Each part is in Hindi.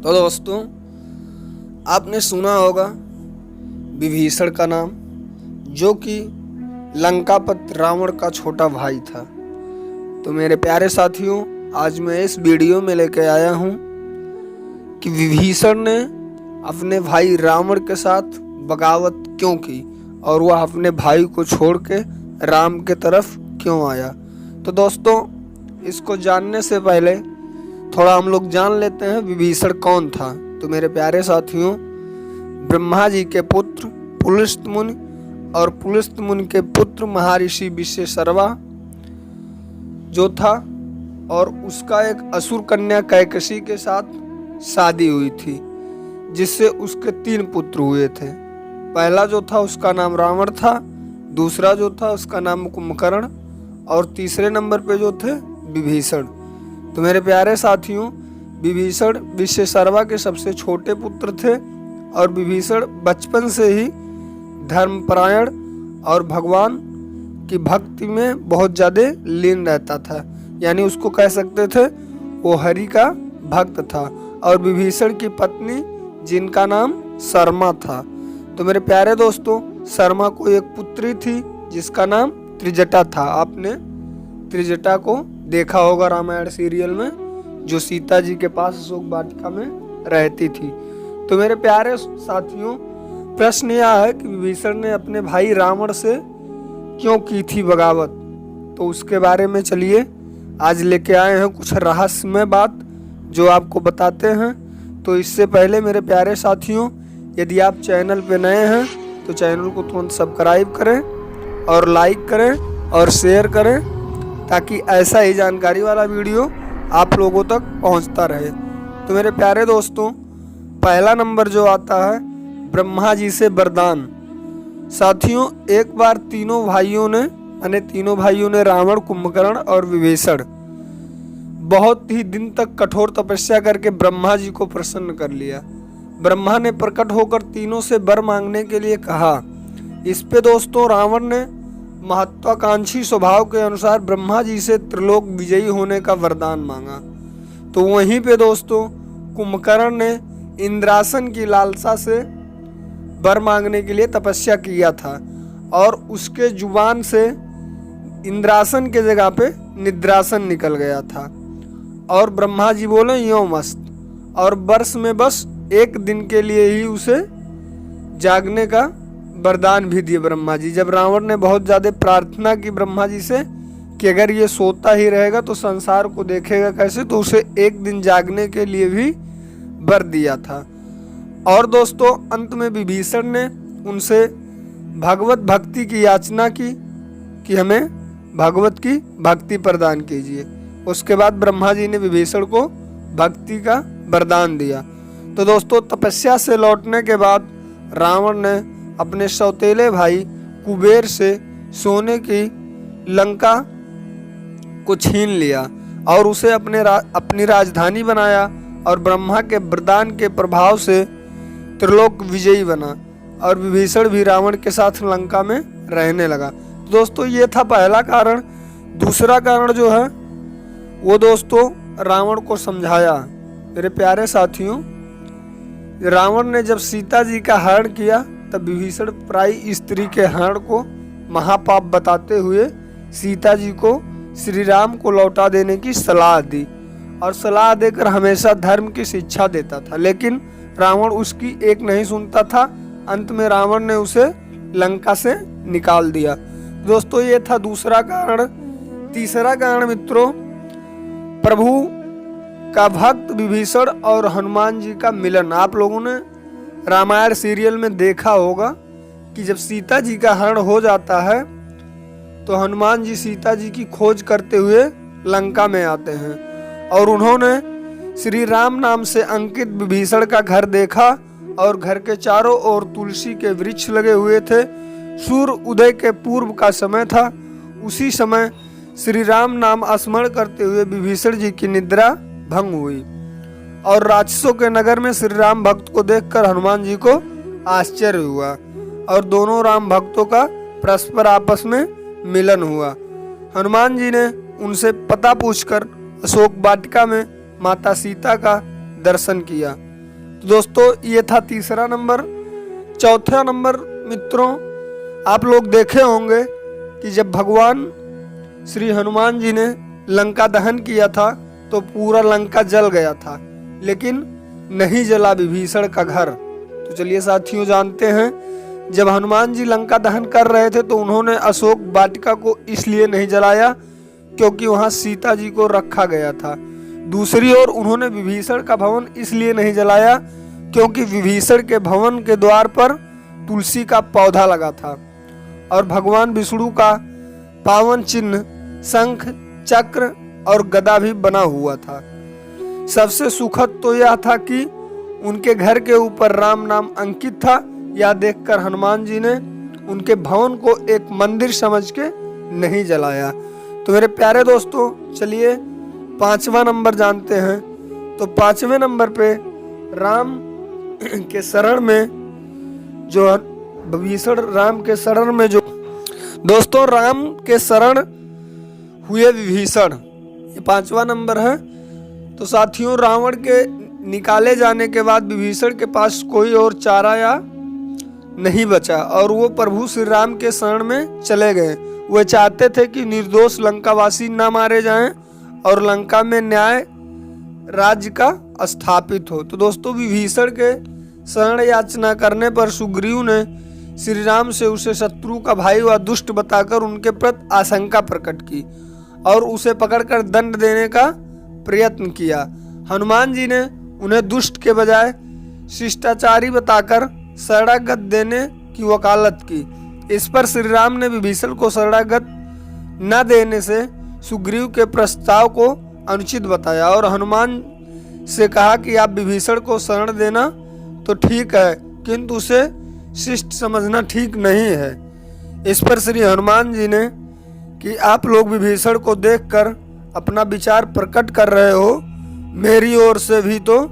तो दोस्तों, आपने सुना होगा विभीषण का नाम, जो कि लंकापति रावण का छोटा भाई था। तो मेरे प्यारे साथियों, आज मैं इस वीडियो में लेके आया हूँ कि विभीषण ने अपने भाई रावण के साथ बगावत क्यों की और वह अपने भाई को छोड़ के राम के तरफ क्यों आया। तो दोस्तों, इसको जानने से पहले थोड़ा हम लोग जान लेते हैं विभीषण कौन था। तो मेरे प्यारे साथियों, ब्रह्मा जी के पुत्र पुलस्त मुनि और पुलस्त मुनि के पुत्र महर्षि विश्वेश्वरवा जो था, और उसका एक असुर कन्या कैकसी के साथ शादी हुई थी, जिससे उसके 3 पुत्र हुए थे। पहला जो था उसका नाम रावण था, दूसरा जो था उसका नाम कुंभकर्ण, और तीसरे नंबर पे जो थे विभीषण। तो मेरे प्यारे साथियों, विभीषण विश्वेश्वरवा के सबसे छोटे पुत्र थे और विभीषण बचपन से ही धर्मपरायण और भगवान की भक्ति में बहुत ज़्यादा लीन रहता था। यानी उसको कह सकते थे वो हरि का भक्त था। और विभीषण की पत्नी जिनका नाम शर्मा था। तो मेरे प्यारे दोस्तों, शर्मा को एक पुत्री थी जिसका नाम त्रिजटा था। आपने त्रिजटा को देखा होगा रामायण सीरियल में, जो सीता जी के पास अशोक वाटिका में रहती थी। तो मेरे प्यारे साथियों, प्रश्न यह है कि विभीषण ने अपने भाई रावण से क्यों की थी बगावत। तो उसके बारे में चलिए आज लेके आए हैं कुछ रहस्यमय बात जो आपको बताते हैं। तो इससे पहले मेरे प्यारे साथियों, यदि आप चैनल पे नए हैं तो चैनल को तुरंत सब्सक्राइब करें और लाइक करें और शेयर करें, ताकि ऐसा ही जानकारी वाला वीडियो आप लोगों तक पहुंचता रहे। तो मेरे प्यारे दोस्तों, पहला नंबर जो आता है ब्रह्मा जी से वरदान। साथियों, एक बार तीनों भाइयों ने रावण, कुंभकर्ण और विभीषण बहुत ही दिन तक कठोर तपस्या करके ब्रह्मा जी को प्रसन्न कर लिया। ब्रह्मा ने प्रकट होकर तीनों से वर मांगने के लिए कहा। इस पे दोस्तों रावण ने महत्वाकांक्षी स्वभाव के अनुसार ब्रह्मा जी से त्रिलोक विजयी होने का वरदान मांगा। तो वहीं पे दोस्तों कुंभकर्ण ने इंद्रासन की लालसा से वर मांगने के लिए तपस्या किया था, और उसके जुबान से इंद्रासन के जगह पे निद्रासन निकल गया था। और ब्रह्मा जी बोले यो मस्त, और वर्ष में बस 1 दिन के लिए ही उसे जागने का वरदान भी दिए ब्रह्मा जी। जब रावण ने बहुत ज़्यादा प्रार्थना की ब्रह्मा जी से कि अगर ये सोता ही रहेगा तो संसार को देखेगा कैसे, तो उसे 1 दिन जागने के लिए भी वर दिया था। और दोस्तों अंत में विभीषण ने उनसे भगवत भक्ति की याचना की कि हमें भगवत की भक्ति प्रदान कीजिए। उसके बाद ब्रह्मा जी ने विभीषण को भक्ति का वरदान दिया। तो दोस्तों, तपस्या से लौटने के बाद रावण ने अपने सौतेले भाई कुबेर से सोने की लंका को छीन लिया और उसे अपनी राजधानी बनाया, और ब्रह्मा के वरदान के प्रभाव से त्रिलोक विजयी बना, और विभीषण भी रावण के साथ लंका में रहने लगा। दोस्तों, ये था पहला कारण। दूसरा कारण जो है वो दोस्तों रावण को समझाया। मेरे प्यारे साथियों, रावण ने जब सीता जी का हरण किया तब विभीषण पराई स्त्री के हरण को महापाप बताते हुए सीता जी को श्री राम को लौटा देने की सलाह दी, और सलाह देकर हमेशा धर्म की शिक्षा देता था। लेकिन रावण उसकी एक नहीं सुनता था। अंत में रावण ने उसे लंका से निकाल दिया। दोस्तों, ये था दूसरा कारण। तीसरा कारण मित्रों, प्रभु का भक्त विभीषण और हनुमान जी का मिलन। आप लोगों ने रामायण सीरियल में देखा होगा कि जब सीता जी का हरण हो जाता है तो हनुमान जी सीता जी की खोज करते हुए लंका में आते हैं, और उन्होंने श्री राम नाम से अंकित विभीषण का घर देखा, और घर के चारों ओर तुलसी के वृक्ष लगे हुए थे। सूर्य उदय के पूर्व का समय था। उसी समय श्री राम नाम स्मरण करते हुए विभीषण जी की निद्रा भंग हुई, और राक्षसों के नगर में श्री राम भक्त को देखकर हनुमान जी को आश्चर्य हुआ, और दोनों राम भक्तों का परस्पर आपस में मिलन हुआ। हनुमान जी ने उनसे पता पूछकर अशोक वाटिका में माता सीता का दर्शन किया। तो दोस्तों ये था तीसरा नंबर। चौथा नंबर मित्रों, आप लोग देखे होंगे कि जब भगवान श्री हनुमान जी ने लंका दहन किया था तो पूरा लंका जल गया था, लेकिन नहीं जला विभीषण का घर। तो चलिए साथियों जानते हैं, जब हनुमान जी लंका दहन कर रहे थे तो उन्होंने अशोक वाटिका को इसलिए नहीं जलाया क्योंकि वहां सीता जी को रखा गया था। दूसरी ओर उन्होंने विभीषण का भवन इसलिए नहीं जलाया क्योंकि विभीषण के भवन के द्वार पर तुलसी का पौधा लगा था और भगवान विष्णु का पावन चिन्ह शंख, चक्र और गदा भी बना हुआ था। सबसे सुखद तो यह था कि उनके घर के ऊपर राम नाम अंकित था। यह देखकर हनुमान जी ने उनके भवन को एक मंदिर समझ के नहीं जलाया। तो मेरे प्यारे दोस्तों, चलिए पांचवा नंबर जानते हैं। तो पांचवें नंबर पे राम के शरण में जो विभीषण राम के शरण में जो दोस्तों राम के शरण हुए विभीषण, ये पांचवा नंबर है। तो साथियों रावण के निकाले जाने के बाद विभीषण के पास कोई और चारा या नहीं बचा और वो प्रभु श्री राम के शरण में चले गए। वे चाहते थे कि निर्दोष लंकावासी न मारे जाएं और लंका में न्याय राज्य का स्थापित हो। तो दोस्तों विभीषण के शरण याचना करने पर सुग्रीव ने श्री राम से उसे शत्रु का भाई व दुष्ट बताकर उनके प्रति आशंका प्रकट की और उसे पकड़कर दंड देने का प्रयत्न किया। हनुमान जी ने उन्हें दुष्ट के बजाय शिष्टाचारी बताकर शरणागत देने की वकालत की। इस पर श्री राम ने विभीषण को शरणागत न देने से सुग्रीव के प्रस्ताव को अनुचित बताया और हनुमान से कहा कि आप विभीषण को शरण देना तो ठीक है, किंतु उसे शिष्ट समझना ठीक नहीं है। इस पर श्री हनुमान जी ने कि आप लोग विभीषण को देखकर अपना विचार प्रकट कर रहे हो, मेरी ओर से भी तो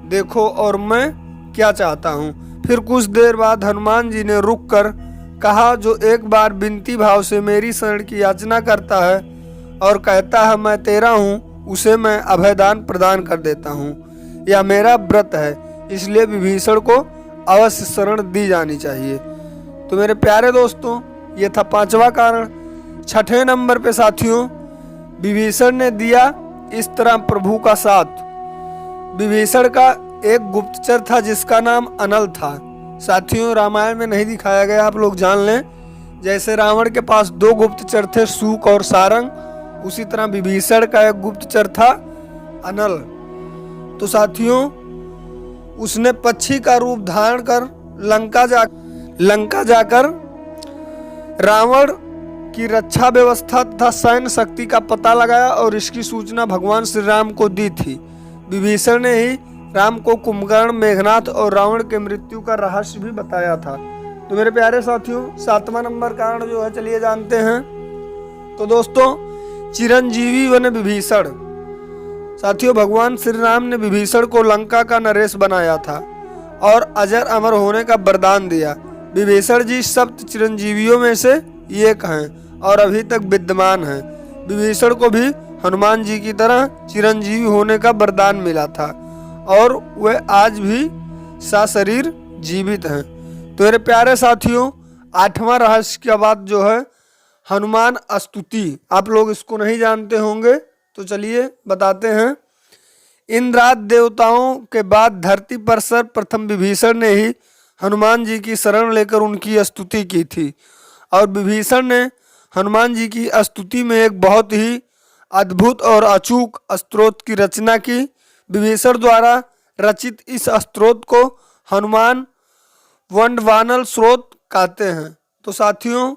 देखो और मैं क्या चाहता हूँ। फिर कुछ देर बाद हनुमान जी ने रुक कर कहा, जो एक बार विनती भाव से मेरी शरण की याचना करता है और कहता है मैं तेरा हूँ, उसे मैं अभयदान प्रदान कर देता हूँ। यह मेरा व्रत है, इसलिए विभीषण को अवश्य शरण दी जानी चाहिए। तो मेरे प्यारे दोस्तों, ये था पांचवा कारण। छठे नंबर पे साथियों, विभीषण ने दिया इस तरह प्रभु का साथ। विभीषण का एक गुप्तचर था जिसका नाम अनल था। साथियों रामायण में नहीं दिखाया गया, आप लोग जान लें। जैसे रावण के पास दो गुप्तचर थे, सूक और सारंग, उसी तरह विभीषण का एक गुप्तचर था अनल। तो साथियों उसने पक्षी का रूप धारण कर लंका जाकर रावण की रक्षा व्यवस्था तथा सैन्य शक्ति का पता लगाया और इसकी सूचना भगवान श्री राम को दी थी। विभीषण ने ही राम को कुंभकर्ण, मेघनाथ और रावण के मृत्यु का रहस्य भी बताया था। तो मेरे प्यारे साथियों सातवां नंबर कारण जो है चलिए जानते हैं। तो दोस्तों चिरंजीवी बने विभीषण। साथियों भगवान श्री राम ने विभीषण को लंका का नरेश बनाया था और अजर अमर होने का वरदान दिया। विभीषण जी सप्त चिरंजीवियों में से एक हैं और अभी तक विद्यमान हैं। विभीषण को भी हनुमान जी की तरह चिरंजीवी होने का वरदान मिला था और वे आज भी सशरीर जीवित हैं। तो मेरे प्यारे साथियों आठवां रहस्य की बात जो है हनुमान स्तुति। आप लोग इसको नहीं जानते होंगे, तो चलिए बताते हैं। इंद्रादि देवताओं के बाद धरती पर सर्वप्रथम विभीषण ने ही हनुमान जी की शरण लेकर उनकी स्तुति की थी और विभीषण ने हनुमान जी की स्तुति में एक बहुत ही अद्भुत और अचूक स्तोत्र की रचना की। विभीषण द्वारा रचित इस स्तोत्र को हनुमान वंडवानल स्तोत्र कहते हैं। तो साथियों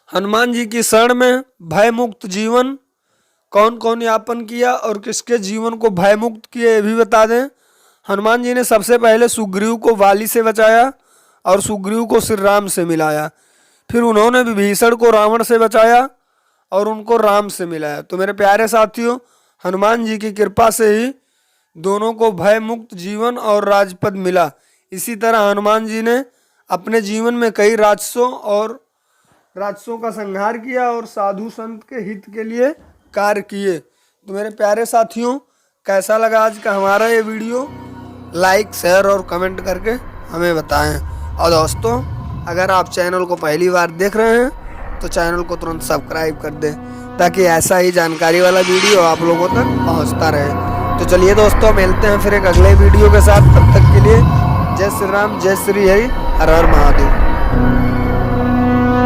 हनुमान जी की शरण में भय मुक्त जीवन कौन कौन यापन किया और किसके जीवन को भय मुक्त किया ये भी बता दें। हनुमान जी ने सबसे पहले सुग्रीव को वाली से बचाया और सुग्रीव को श्री राम से मिलाया। फिर उन्होंने विभीषण को रावण से बचाया और उनको राम से मिलाया। तो मेरे प्यारे साथियों हनुमान जी की कृपा से ही दोनों को भय मुक्त जीवन और राजपद मिला। इसी तरह हनुमान जी ने अपने जीवन में कई राक्षसों का संहार किया और साधु संत के हित के लिए कार्य किए। तो मेरे प्यारे साथियों कैसा लगा आज का हमारा ये वीडियो, लाइक, शेयर और कमेंट करके हमें बताएं। और दोस्तों, अगर आप चैनल को पहली बार देख रहे हैं तो चैनल को तुरंत सब्सक्राइब कर दें, ताकि ऐसा ही जानकारी वाला वीडियो आप लोगों तक पहुंचता रहे। तो चलिए दोस्तों, मिलते हैं फिर एक अगले वीडियो के साथ। तब तक के लिए जय श्री राम, जय श्री हरि, हर हर महादेव।